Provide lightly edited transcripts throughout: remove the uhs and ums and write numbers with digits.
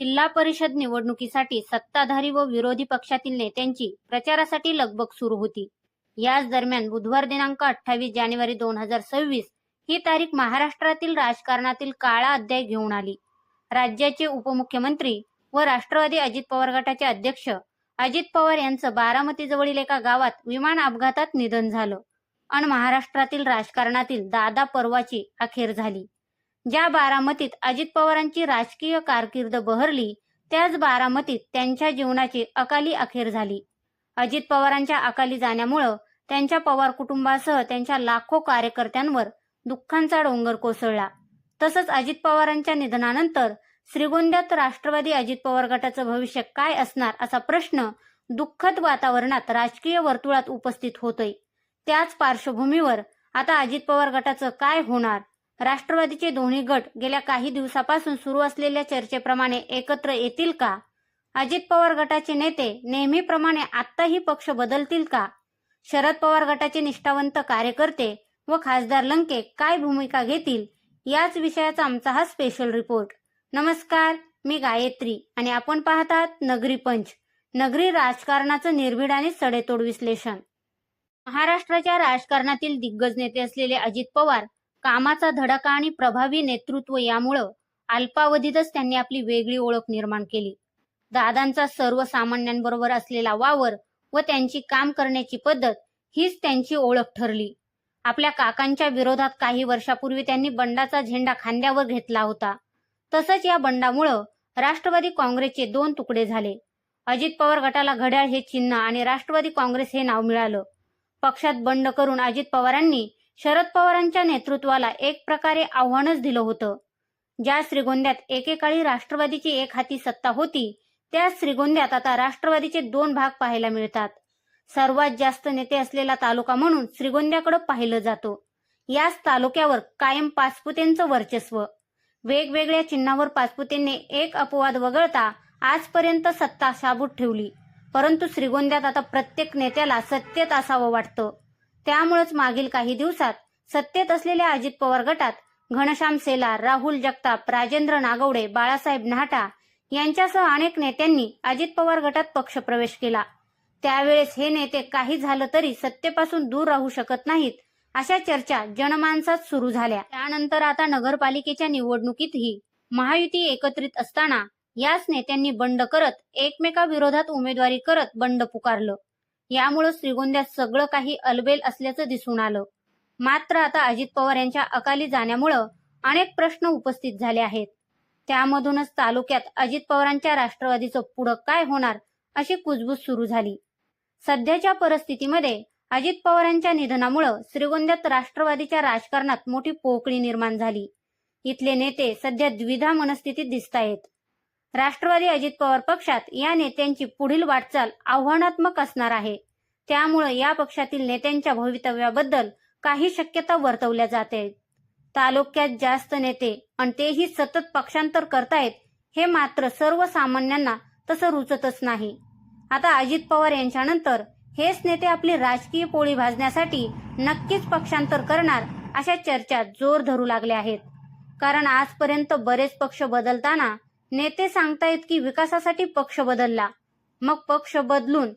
जिल्हा परिषद निवडणुकीसाठी सत्ताधारी व विरोधी पक्षातील नेत्यांची प्रचारासाठी लगबग सुरू होती. याच दरम्यान बुधवार दिनांक 28 जानेवारी 2026 ही तारीख महाराष्ट्रातील राजकारणातील काळा अध्याय घेऊन आली. राज्याचे उपमुख्यमंत्री व राष्ट्रवादी अजित पवार गटाचे अध्यक्ष अजित पवार यांचं बारामतीजवळील एका गावात विमान अपघातात निधन झालं आणि महाराष्ट्रातील राजकारणातील दादा पर्वाची अखेर झाली. ज्या बारामतीत अजित पवारांची राजकीय कारकीर्द बहरली, त्याच बारामतीत त्यांच्या जीवनाची अकाली अखेर झाली. अजित पवारांच्या अकाली जाण्यामुळे त्यांच्या पवार कुटुंबासह त्यांच्या लाखो कार्यकर्त्यांवर दुःखांचा डोंगर कोसळला. तसंच अजित पवारांच्या निधनानंतर श्रीगोंद्यात राष्ट्रवादी अजित पवार गटाचं भविष्य काय असणार असा प्रश्न दुःखद वातावरणात राजकीय वर्तुळात उपस्थित होतोय. त्याच पार्श्वभूमीवर आता अजित पवार गटाचं काय होणार? राष्ट्रवादीचे दोन्ही गट गेल्या काही दिवसापासून सुरू असलेल्या चर्चेप्रमाणे एकत्र येतील का? अजित पवार गटाचे नेते नेहमीप्रमाणे आत्ताही पक्ष बदलतील का? शरद पवार गटाचे निष्ठावंत कार्यकर्ते व खासदार लंके काय भूमिका घेतील? याच विषयाचा आमचा हा स्पेशल रिपोर्ट. नमस्कार, मी गायत्री आणि आपण पाहतात नगरी पंच, नगरी राजकारणाचं निर्भीड आणि सडेतोड विश्लेषण. महाराष्ट्राच्या राजकारणातील दिग्गज नेते असलेले अजित पवार कामाचा धडाका आणि प्रभावी नेतृत्व यामुळं अल्पावधीतच त्यांनी आपली वेगळी ओळख निर्माण केली. दादांचा सर्वसामान्यांबरोबर असलेला वावर व त्यांची काम करण्याची पद्धत हीच त्यांची ओळख ठरली. आपल्या काकांच्या विरोधात काही वर्षापूर्वी त्यांनी बंडाचा झेंडा खांद्यावर घेतला होता. तसंच या बंडामुळं राष्ट्रवादी काँग्रेसचे दोन तुकडे झाले. अजित पवार गटाला घड्याळ हे चिन्ह आणि राष्ट्रवादी काँग्रेस हे नाव मिळालं. पक्षात बंड करून अजित पवारांनी शरद पवारांच्या नेतृत्वाला एक प्रकारे आव्हानच दिलं होतं. ज्या श्रीगोंद्यात एकेकाळी राष्ट्रवादीची एक हाती सत्ता होती, त्या श्रीगोंद्यात आता राष्ट्रवादीचे दोन भाग पाहायला मिळतात. सर्वात जास्त नेते असलेला तालुका म्हणून श्रीगोंद्याकडे पाहिलं जातो. याच तालुक्यावर कायम पाचपुतेंचं वर्चस्व. वेगवेगळ्या चिन्हावर पाचपुतेंनी एक अपवाद वगळता आजपर्यंत सत्ता शाबूत ठेवली. परंतु श्रीगोंद्यात आता प्रत्येक नेत्याला सत्तेत असावं वाटतं. त्यामुळेच मागील काही दिवसात सत्तेत असलेल्या अजित पवार गटात घनश्याम सेलार, राहुल जगताप, राजेंद्र नागवडे, बाळासाहेब नाहटा यांच्यासह अनेक नेत्यांनी अजित पवार गटात पक्षप्रवेश केला. त्यावेळेस हे नेते काही झालं तरी सत्तेपासून दूर राहू शकत नाहीत अशा चर्चा जनमानसात सुरू झाल्या. त्यानंतर आता नगरपालिकेच्या निवडणुकीतही महायुती एकत्रित असताना याच नेत्यांनी बंड करत एकमेकाविरोधात उमेदवारी करत बंड पुकारलं. यामुळे श्रीगोंद्यात सगळं काही अलबेल असल्याचं दिसून आलं. मात्र आता अजित पवार यांच्या अकाली जाण्यामुळं अनेक प्रश्न उपस्थित झाले आहेत. त्यामधूनच तालुक्यात अजित पवारांच्या राष्ट्रवादीचं पुढं काय होणार अशी कुजबूज सुरू झाली. सध्याच्या परिस्थितीमध्ये अजित पवारांच्या निधनामुळं श्रीगोंद्यात राष्ट्रवादीच्या राजकारणात मोठी पोकळी निर्माण झाली. इथले नेते सध्या द्विधा मनस्थितीत दिसतायत. राष्ट्रवादी अजित पवार पक्षात या नेत्यांची पुढील वाटचाल आव्हानात्मक असणार आहे. त्यामुळे या पक्षातील नेत्यांच्या भवितव्याबद्दल काही शक्यता वर्तवल्या जात आहेत. तालुक्यात जास्त नेते आणि तेही सतत पक्षांतर करतायत हे मात्र सर्वसामान्यांना तसं रुचतच नाही. आता अजित पवार यांच्यानंतर हेच नेते आपली राजकीय पोळी भाजण्यासाठी नक्कीच पक्षांतर करणार अशा चर्चा जोर धरू लागल्या आहेत. कारण आजपर्यंत बरेच पक्ष बदलताना नेते सांगतायत की विकासासाठी पक्ष बदलला. मग पक्ष बदलून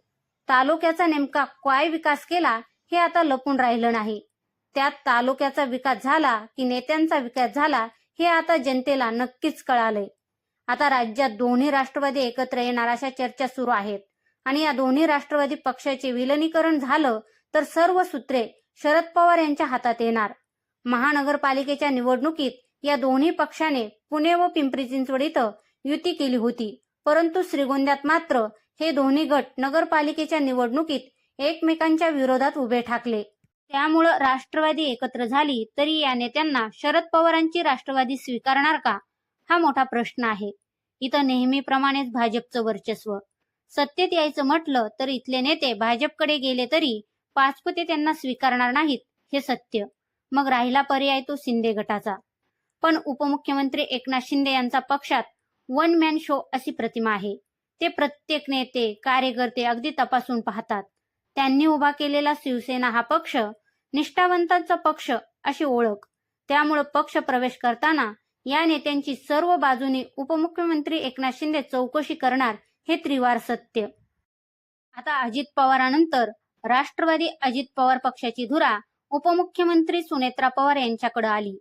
तालुक्याचा नेमका काय विकास केला हे आता लपून राहिलं नाही. त्यात तालुक्याचा विकास झाला की नेत्यांचा विकास झाला हे आता जनतेला नक्कीच कळालंय. आता राज्यात दोन्ही राष्ट्रवादी एकत्र येणार अशा चर्चा सुरू आहेत आणि या दोन्ही राष्ट्रवादी पक्षाचे विलिनीकरण झालं तर सर्व सूत्रे शरद पवार यांच्या हातात येणार. महानगरपालिकेच्या निवडणुकीत या दोन्ही पक्षाने पुणे व पिंपरी चिंचवड इथं युती केली होती. परंतु श्रीगोंद्यात मात्र हे दोन्ही गट नगरपालिकेच्या निवडणुकीत एकमेकांच्या विरोधात उभे ठाकले. त्यामुळं राष्ट्रवादी एकत्र झाली तरी या नेत्यांना शरद पवारांची राष्ट्रवादी स्वीकारणार का हा मोठा प्रश्न आहे. इथं नेहमीप्रमाणेच भाजपचं वर्चस्व. सत्तेत यायचं म्हटलं तर इथले नेते भाजपकडे गेले तरी पाचपुते त्यांना स्वीकारणार नाहीत हे सत्य. मग राहिला पर्याय तो शिंदे गटाचा. पण उपमुख्यमंत्री एकनाथ शिंदे यांचा पक्षात वन मॅन शो अशी प्रतिमा आहे. ते प्रत्येक नेते कार्यकर्ते अगदी तपासून पाहतात. त्यांनी उभा केलेला शिवसेना हा पक्ष निष्ठावंतांचा पक्ष अशी ओळख. त्यामुळे पक्ष प्रवेश करताना या नेत्यांची सर्व बाजूने उपमुख्यमंत्री एकनाथ शिंदे चौकशी करणार हे त्रिवार सत्य. आता अजित पवारांनंतर राष्ट्रवादी अजित पवार पक्षाची धुरा उपमुख्यमंत्री सुनेत्रा पवार यांच्याकडे आली.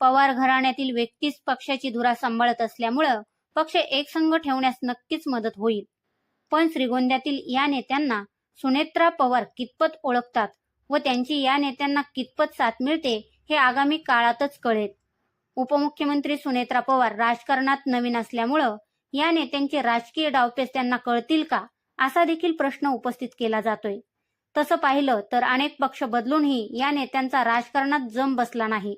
पवार घराण्यातील व्यक्तीच पक्षाची धुरा सांभाळत असल्यामुळं पक्ष एकसंघ ठेवण्यास नक्कीच मदत होईल. पण श्रीगोंद्यातील या नेत्यांना सुनेत्रा पवार कितपत ओळखतात व त्यांची या नेत्यांना कितपत साथ मिळते हे आगामी काळातच कळेल. उपमुख्यमंत्री सुनेत्रा पवार राजकारणात नवीन असल्यामुळं या नेत्यांचे राजकीय डावपेच त्यांना कळतील का, असा देखील प्रश्न उपस्थित केला जातोय. तसं पाहिलं तर अनेक पक्ष बदलूनही या नेत्यांचा राजकारणात जम बसला नाही.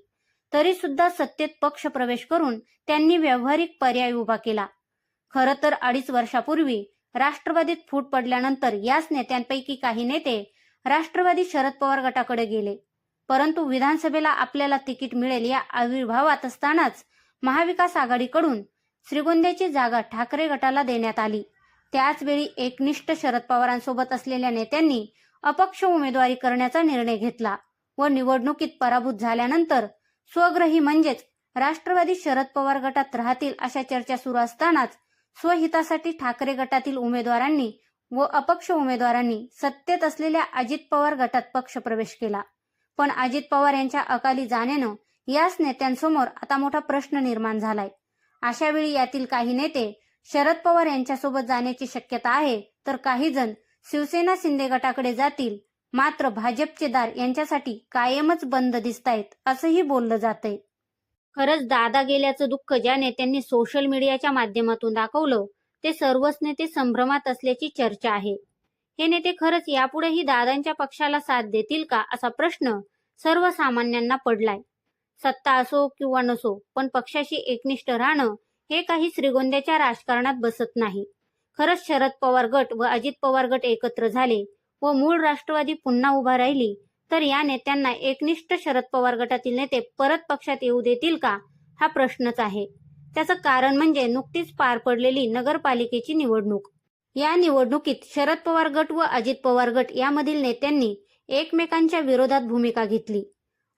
तरी सुद्धा सत्तेत पक्ष प्रवेश करून त्यांनी व्यावहारिक पर्याय उभा केला. खरं तर 2.5 वर्षापूर्वी राष्ट्रवादीत फूट पडल्यानंतर याच नेत्यांपैकी काही नेते राष्ट्रवादी शरद पवार गटाकडे गेले. परंतु विधानसभेला आपल्याला तिकीट मिळेल या आविर्भावात असतानाच महाविकास आघाडीकडून श्रीगोंद्याची जागा ठाकरे गटाला देण्यात आली. त्याचवेळी एकनिष्ठ शरद पवारांसोबत असलेल्या नेत्यांनी अपक्ष उमेदवारी करण्याचा निर्णय घेतला व निवडणुकीत पराभूत झाल्यानंतर स्वग्रही म्हणजेच राष्ट्रवादी शरद पवार गटात राहतील अशा चर्चा सुरू असतानाच स्वहितासाठी ठाकरे गटातील उमेदवारांनी व अपक्ष उमेदवारांनी सत्तेत असलेल्या अजित पवार गटात पक्ष प्रवेश केला. पण अजित पवार यांच्या अकाली जाण्यानं याच नेत्यांसमोर आता मोठा प्रश्न निर्माण झालाय. अशा वेळी यातील काही नेते शरद पवार यांच्यासोबत जाण्याची शक्यता आहे, तर काही जण शिवसेना शिंदे गटाकडे जातील. मात्र भाजपचे दार यांच्यासाठी कायमच बंद दिसतायत असंही बोललं जातंय. खरंच दादा गेल्याचं दुःख ज्या नेत्यांनी सोशल मीडियाच्या माध्यमातून दाखवलं ते सर्वच नेते संभ्रमात असल्याची चर्चा आहे. हे नेते खरंच यापुढेही दादांच्या पक्षाला साथ देतील का, असा प्रश्न सर्वसामान्यांना पडलाय. सत्ता असो किंवा नसो, पण पक्षाशी एकनिष्ठ राहणं हे काही श्रीगोंद्याच्या राजकारणात बसत नाही. खरंच शरद पवार गट व अजित पवार गट एकत्र झाले व मूळ राष्ट्रवादी पुन्हा उभा राहिली तर या नेत्यांना एकनिष्ठ शरद पवार गटातील नेते परत पक्षात येऊ देतील का, हा प्रश्नच आहे. त्याचं कारण म्हणजे नुकतीच पार पडलेली नगरपालिकेची निवडणूक. या निवडणुकीत शरद पवार गट व अजित पवार गट यामधील नेत्यांनी एकमेकांच्या विरोधात भूमिका घेतली.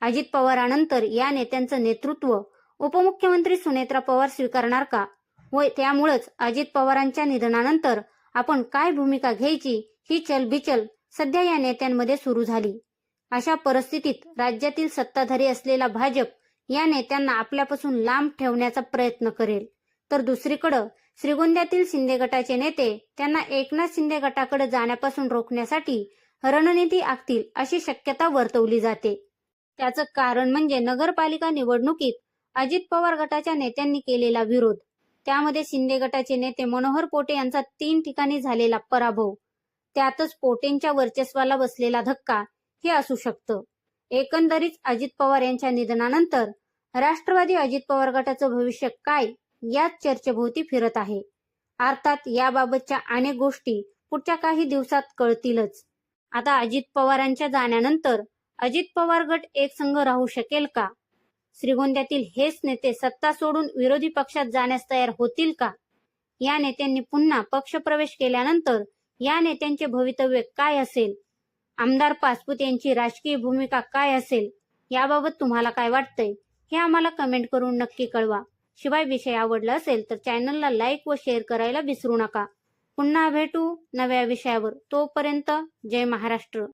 अजित पवारांनंतर या नेत्यांचं नेतृत्व उपमुख्यमंत्री सुनेत्रा पवार स्वीकारणार का व त्यामुळेच अजित पवारांच्या निधनानंतर आपण काय भूमिका घ्यायची ही चलबिचल सध्या या नेत्यांमध्ये सुरू झाली. अशा परिस्थितीत राज्यातील सत्ताधारी असलेला भाजप या नेत्यांना आपल्यापासून लांब ठेवण्याचा प्रयत्न करेल, तर दुसरीकडे श्रीगोंद्यातील शिंदे गटाचे नेते त्यांना एकनाथ शिंदे गटाकडे जाण्यापासून रोखण्यासाठी रणनीती आखतील अशी शक्यता वर्तवली जाते. त्याचं कारण म्हणजे नगरपालिका निवडणुकीत अजित पवार गटाच्या नेत्यांनी केलेला विरोध, त्यामध्ये शिंदे गटाचे नेते मनोहर पोटे यांचा 3 ठिकाणी झालेला पराभव, त्यातच पोटेंच्या वर्चस्वाला बसलेला धक्का हे असू शकतं. एकंदरीत अजित पवार यांच्या निधनानंतर राष्ट्रवादी अजित पवार गटाचं भविष्य काय याच चर्चेभोवती फिरत आहे. अर्थात याबाबतच्या अनेक गोष्टी पुढच्या काही दिवसात कळतीलच. आता अजित पवारांच्या जाण्यानंतर अजित पवार गट एक संघ राहू शकेल का? श्रीगोंद्यातील हेच नेते सत्ता सोडून विरोधी पक्षात जाण्यास तयार होतील का? या नेत्यांनी पुन्हा पक्षप्रवेश केल्यानंतर या नेत्यांचे भवितव्य काय असेल? आमदार पासपुत यांची राजकीय भूमिका काय असेल? याबाबत तुम्हाला काय वाटतंय हे आम्हाला कमेंट करून नक्की कळवा. शिवाय विषय आवडला असेल तर चॅनलला लाईक व शेअर करायला विसरू नका. पुन्हा भेटू नव्या विषयावर. तोपर्यंत जय महाराष्ट्र.